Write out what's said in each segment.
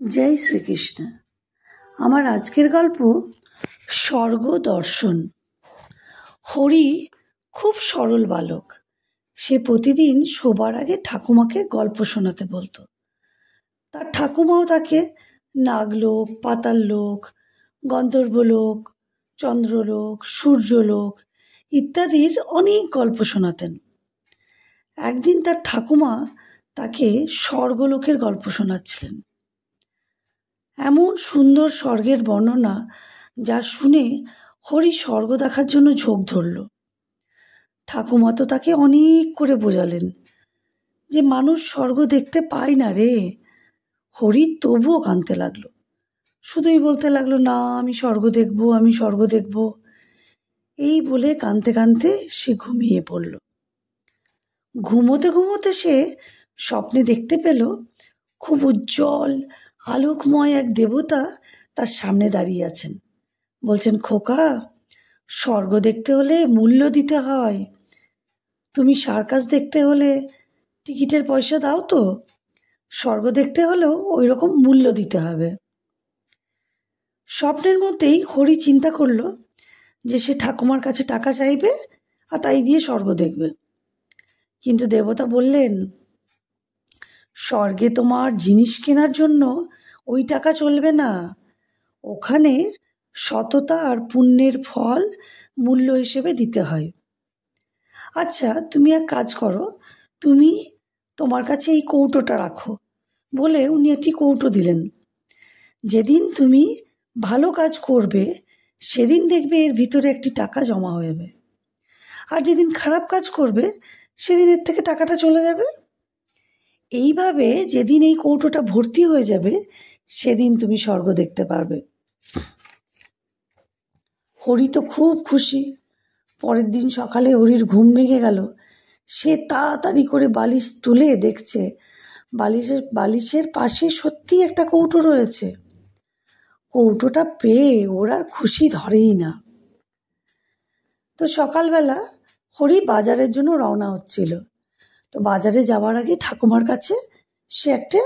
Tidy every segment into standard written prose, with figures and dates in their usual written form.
জয় শ্রীকৃষ্ণ। আমার আজকের গল্প স্বর্গ দর্শন। হরি খুব সরল বালক। সে প্রতিদিন শোবার আগে ঠাকুমাকে গল্প শোনাতে বলতো। তার ঠাকুমাও তাকে নাগলোক, পাতাললোক, গন্ধর্বলোক, চন্দ্রলোক, সূর্যলোক ইত্যাদির অনেক গল্প শোনাতেন। একদিন তার ঠাকুমা তাকে স্বর্গলোকের গল্প শোনাচ্ছিলেন। এমন সুন্দর স্বর্গের বর্ণনা যা শুনে হরি স্বর্গ দেখার জন্য ঝোঁক ধরল। ঠাকুমা তো তাকে অনেক করে বোঝালেন যে মানুষ স্বর্গ দেখতে পায় না রে। হরি তবুও কাঁদতে লাগলো, শুধুই বলতে লাগলো, না আমি স্বর্গ দেখব, আমি স্বর্গ দেখব। এই বলে কাঁদতে কাঁদতে সে ঘুমিয়ে পড়ল। ঘুমোতে ঘুমোতে সে স্বপ্নে দেখতে পেল খুব উজ্জ্বল আলোকময় এক দেবতা তার সামনে দাঁড়িয়ে আছেন। বলছেন, খোকা, স্বর্গ দেখতে হলে মূল্য দিতে হয়। তুমি সার্কাস দেখতে হলে টিকিটের পয়সা দাও তো, স্বর্গ দেখতে হলেও ওই রকম মূল্য দিতে হবে। স্বপ্নের মধ্যেই হরি চিন্তা করলো যে সে ঠাকুমার কাছে টাকা চাইবে আর তাই দিয়ে স্বর্গ দেখবে। কিন্তু দেবতা বললেন, স্বর্গে তোমার জিনিস কেনার জন্য ওই টাকা চলবে না, ওখানে সততা আর পুণ্যের ফল মূল্য হিসেবে দিতে হয়। আচ্ছা, তুমি এক কাজ করো, তুমি তোমার কাছে এই কৌটোটা রাখো। বলে উনি একটি কৌটো দিলেন। যেদিন তুমি ভালো কাজ করবে সেদিন দেখবে এর ভিতরে একটি টাকা জমা হয়ে যাবে, আর যেদিন খারাপ কাজ করবে সেদিন এর থেকে টাকাটা চলে যাবে। এইভাবে যেদিন এই কৌটোটা ভর্তি হয়ে যাবে সেদিন তুমি স্বর্গ দেখতে পারবে। হরি তো খুব খুশি। পরের দিন সকালে হরির ঘুম ভেঙে গেল। সে তাড়াতাড়ি করে বালিশ তুলে দেখছে বালিশের পাশে সত্যি একটা কৌটো রয়েছে। কৌটোটা পেয়ে ওর আর খুশি ধরেই না। তো সকালবেলা হরি বাজারের জন্য রওনা হচ্ছিল। তো বাজারে যাওয়ার আগে ঠাকুমার কাছে সে একটা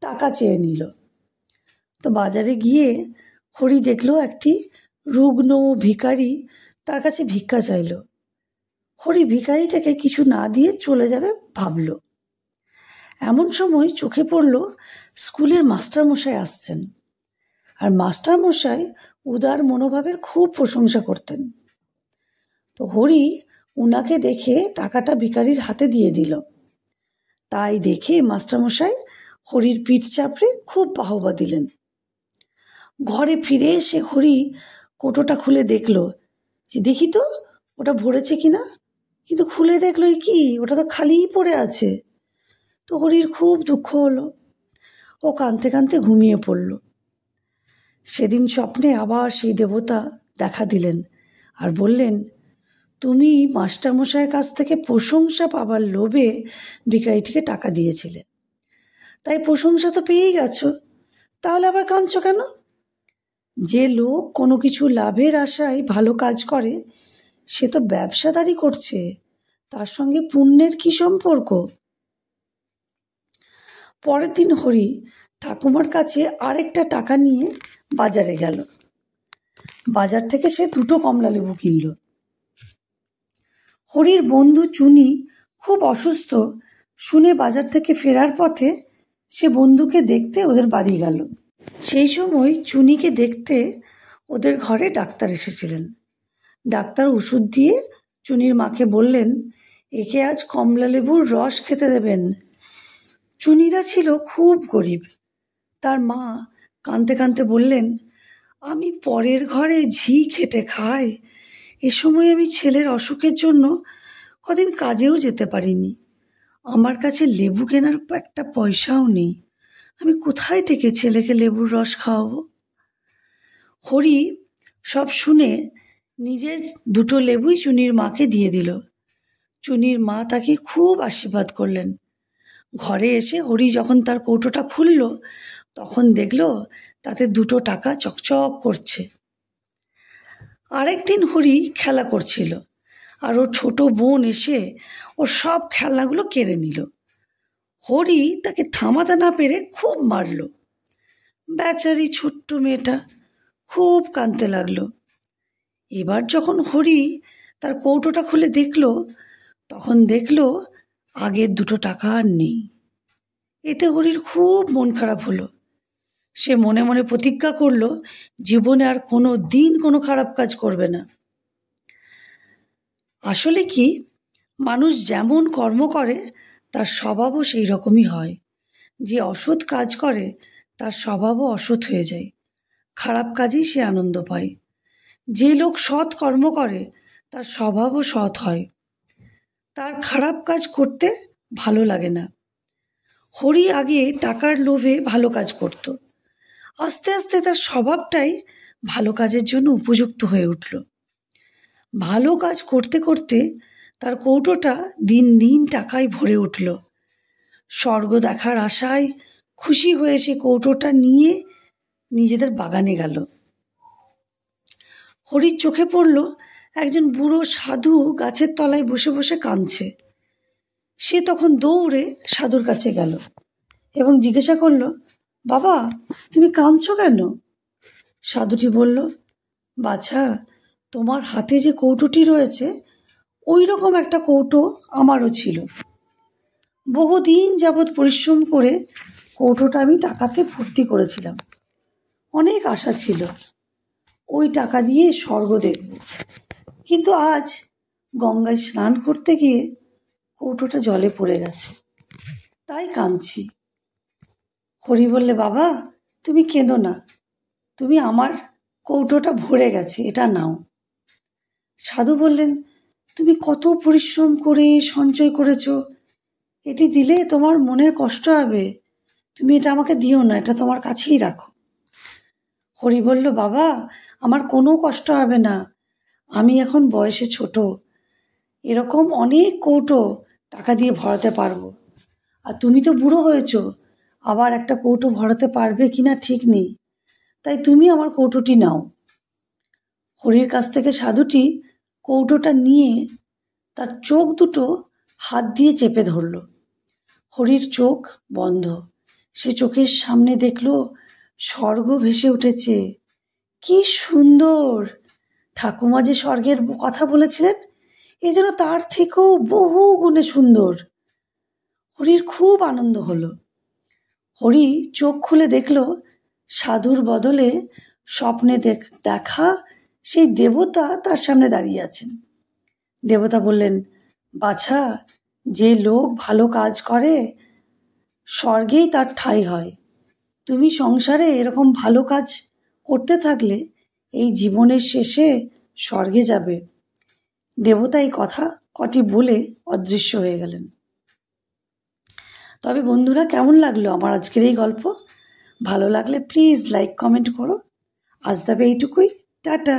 টাকা চেয়ে নিল। তো বাজারে গিয়ে হরি দেখলো একটি রুগ্ন ভিখারি তার কাছে ভিক্ষা চাইল। হরি ভিখারিটাকে কিছু না দিয়ে চলে যাবে ভাবল। এমন সময় চোখে পড়ল স্কুলের মাস্টারমশাই আসছেন। আর মাস্টারমশাই উদার মনোভাবের খুব প্রশংসা করতেন। তো হরি উনাকে দেখে টাকাটা ভিখারির হাতে দিয়ে দিল। তাই দেখে মাস্টারমশাই হরির পিঠ চাপড়ে খুব বাহবা দিলেন। ঘরে ফিরে এসে হরি কৌটোটা খুলে দেখলো যে দেখি তো ওটা ভরেছে কিনা। কিন্তু খুলে দেখলো কি, ওটা তো খালিই পড়ে আছে। তো হরির খুব দুঃখ হলো। ও কাঁদতে কাঁদতে ঘুমিয়ে পড়ল। সেদিন স্বপ্নে আবার সেই দেবতা দেখা দিলেন আর বললেন, তুমি মাস্টারমশাইয়ের কাছ থেকে প্রশংসা পাবার লোভে ভিখারিটিকে টাকা দিয়েছিলে, তাই প্রশংসা তো পেয়েই গেছো, তাহলে আবার কাঁদছো কেন? যে লোক কোনো কিছু লাভের আশায় ভালো কাজ করে সে তো ব্যবসাদারি করছে, তার সঙ্গে পুণ্যের কি সম্পর্ক? পরের দিন হরি ঠাকুমার কাছে আরেকটা টাকা নিয়ে বাজারে গেল। বাজার থেকে সে 2টো কমলালেবু কিনল। হরির বন্ধু চুনি খুব অসুস্থ শুনে বাজার থেকে ফেরার পথে সে বন্ধুকে দেখতে ওদের বাড়ি গেল। সেই সময় চুনিকে দেখতে ওদের ঘরে ডাক্তার এসেছিলেন। ডাক্তার ওষুধ দিয়ে চুনির মাকে বললেন, একে আজ কমলালেবুর রস খেতে দেবেন। চুনিরা ছিল খুব গরিব। তার মা কাঁদতে কাঁদতে বললেন, আমি পরের ঘরে ঝি খেটে খাই, এ সময় আমি ছেলের অসুখের জন্য কদিন কাজেও যেতে পারিনি। আমার কাছে লেবু কেনার একটা পয়সাও নেই। আমি কোথায় থেকে ছেলেকে লেবুর রস খাওয়াবো? হরি সব শুনে নিজের 2টো লেবুই চুনির মাকে দিয়ে দিল। চুনির মা তাকে খুব আশীর্বাদ করলেন। ঘরে এসে হরি যখন তার কৌটোটা খুলল তখন দেখলো তাতে 2টো টাকা চকচক করছে। আরেকদিন হরি খেলা করছিল আর ওর ছোট বোন এসে ওর সব খেলনাগুলো কেড়ে নিল। হরি তাকে থামাতে না পেরে খুব মারল। বেচারি ছোট্ট মেয়েটা খুব কাঁদতে লাগলো। এবার যখন হরি তার কৌটোটা খুলে দেখল, তখন দেখল আগের 2 টাকা আর নেই। এতে হরির খুব মন খারাপ হলো। সে মনে মনে প্রতিজ্ঞা করলো জীবনে আর কোনো দিন কোনো খারাপ কাজ করবে না। আসলে কি, মানুষ যেমন কর্ম করে তার স্বভাবও সেই রকমই হয়। যে অসৎ কাজ করে তার স্বভাবও অসৎ হয়ে যায়, খারাপ কাজেই সে আনন্দ পায়। যে লোক সৎ কর্ম করে তার স্বভাবও সৎ হয়, তার খারাপ কাজ করতে ভালো লাগে না। হরি আগে টাকার লোভে ভালো কাজ করত, আস্তে আস্তে তার স্বভাবটাই ভালো কাজের জন্য উপযুক্ত হয়ে উঠল। ভালো কাজ করতে করতে তার কৌটোটা দিন দিন টাকায় ভরে উঠল। স্বর্গ দেখার আশায় খুশি হয়ে সে কৌটোটা নিয়ে নিজেদের বাগানে গেল। হরির চোখে পড়ল একজন বুড়ো সাধু গাছের তলায় বসে বসে কাঁদছে। সে তখন দৌড়ে সাধুর কাছে গেল এবং জিজ্ঞাসা করল, বাবা, তুমি কাঁদছো কেন? সাধুটি বলল, বাছা, তোমার হাতে যে কৌটোটি রয়েছে ওই রকম একটা কৌটো আমারও ছিল। বহুদিন যাবৎ পরিশ্রম করে কৌটোটা আমি টাকাতে ভর্তি করেছিলাম। অনেক আশা ছিল ওই টাকা দিয়ে স্বর্গ দেখব, কিন্তু আজ গঙ্গায় স্নান করতে গিয়ে কৌটোটা জলে পড়ে গেছে, তাই কাঁদছি। হরি বললে, বাবা, তুমি কেঁদো না, তুমি আমার কৌটোটা ভরে গেছে, এটা নাও। সাধু বললেন, তুমি কত পরিশ্রম করে সঞ্চয় করেছ, এটি দিলে তোমার মনের কষ্ট হবে, তুমি এটা আমাকে দিও না, এটা তোমার কাছেই রাখো। হরি বলল, বাবা, আমার কোনো কষ্ট হবে না, আমি এখন বয়সে ছোট, এরকম অনেক কৌটো টাকা দিয়ে ভরাতে পারবো, আর তুমি তো বুড়ো হয়েছ, আবার একটা কৌটো ভরাতে পারবে কিনা ঠিক নেই, তাই তুমি আমার কৌটোটি নাও। হরির কাছ থেকে সাধুটি কৌটোটা নিয়ে তার চোখ দুটো হাত দিয়ে চেপে ধরল। হরির চোখ বন্ধ। সে চোখের সামনে দেখল স্বর্গ ভেসে উঠেছে। কি সুন্দর! ঠাকুমা যে স্বর্গের কথা বলেছিলেন এ যেন তার থেকেও বহু গুণে সুন্দর। হরির খুব আনন্দ হলো। হরি চোখ খুলে দেখল সাধুর বদলে স্বপ্নে দেখা সেই দেবতা তার সামনে দাঁড়িয়ে আছেন। দেবতা বললেন, বাছা, যে লোক ভালো কাজ করে স্বর্গেই তার ঠাঁই হয়। তুমি সংসারে এরকম ভালো কাজ করতে থাকলে এই জীবনের শেষে স্বর্গে যাবে। দেবতা এই কথা কটি বলে অদৃশ্য হয়ে গেলেন। তবে বন্ধুরা, কেমন লাগলো আমার আজকের এই গল্প? ভালো লাগলে প্লিজ লাইক কমেন্ট করো। আজ তবে এইটুকুই, টাটা।